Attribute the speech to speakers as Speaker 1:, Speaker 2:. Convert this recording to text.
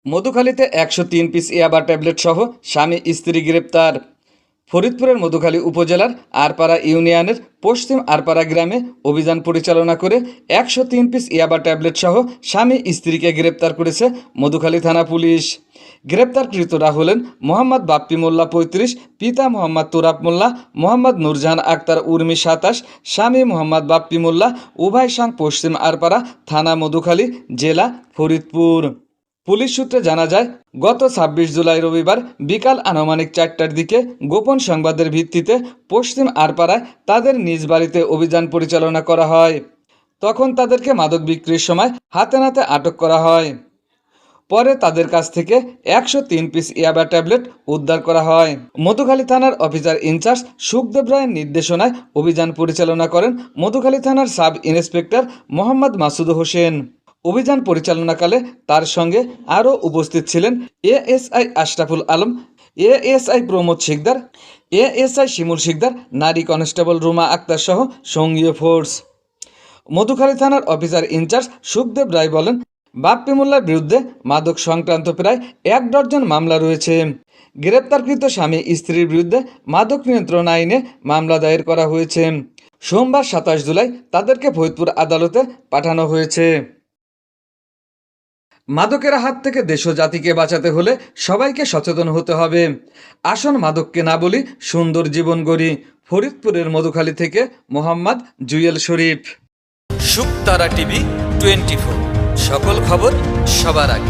Speaker 1: মধুখালীতে ১০৩ piece ইয়াবা tablet সহ স্বামী স্ত্রী গ্রেপ্তার। ফরিদপুরের মধুখালী উপজেলার আরপাড়া ইউনিয়নের পশ্চিম আরপাড়া গ্রামে অভিযান পরিচালনা করে ১০৩ পিস ইয়াবা ট্যাবলেট সহ স্বামী স্ত্রীকে গ্রেপ্তার করেছে মধুখালী থানা পুলিশ। গ্রেপ্তারকৃতরা হলেন মোহাম্মদ বাপ্পি মোল্লা ৩৫, পিতা মোহাম্মদ তুরাব মোল্লা, মোহাম্মদ নুরজাহান আক্তার উর্মি ২৭, স্বামী মোহাম্মদ বাপ্পি মোল্লা, উভয় সাং পশ্চিম আরপাড়া, থানা মধুখালী, জেলা ফরিদপুর। পুলিশ সূত্রে জানা যায়, গত ২৬ জুলাই রবিবার বিকাল আনুমানিক ৪টার দিকে গোপন সংবাদের ভিত্তিতে পশ্চিম আরপাড়ায় তাদের নিজ বাড়িতে অভিযান পরিচালনা করা হয়। তখন তাদেরকে মাদক বিক্রির সময় হাতে নাতে আটক করা হয়। পরে তাদের কাছ থেকে ১০৩ পিস ইয়াবা ট্যাবলেট উদ্ধার করা হয়। মধুখালী থানার অফিসার ইনচার্জ সুখদেব রায়ের নির্দেশনায় অভিযান পরিচালনা করেন মধুখালী থানার সাব ইন্সপেক্টর মোহাম্মদ মাসুদ হোসেন। অভিযান পরিচালনাকালে তার সঙ্গে আরও উপস্থিত ছিলেন ASI Ashraful Alam, ASI Pramod Shikdar, ASI Shimul Shikdar, নারী কনস্টেবল রুমা আক্তার সহ সঙ্গীয় ফোর্স। মধুখালী থানার অফিসার ইনচার্জ সুখদেব রায় বলেন, বাপ্পি মোল্লার বিরুদ্ধে মাদক সংক্রান্ত প্রায় ১ ডজন মামলা রয়েছে। গ্রেপ্তারকৃত স্বামী স্ত্রীর বিরুদ্ধে মাদক নিয়ন্ত্রণ আইনে মামলা দায়ের করা হয়েছে। সোমবার ২৭ জুলাই তাদেরকে ফরিদপুর আদালতে পাঠানো হয়েছে। মাদকের হাত থেকে দেশ ও জাতিকে বাঁচাতে হলে সবাইকে সচেতন হতে হবে। আসুন মাদককে না বলি, সুন্দর জীবন গড়ি। ফরিদপুরের মধুখালী থেকে মোহাম্মদ জুয়েল শরীফ।
Speaker 2: শুকতারা টিভি 24, সকল খবর সবার আগে।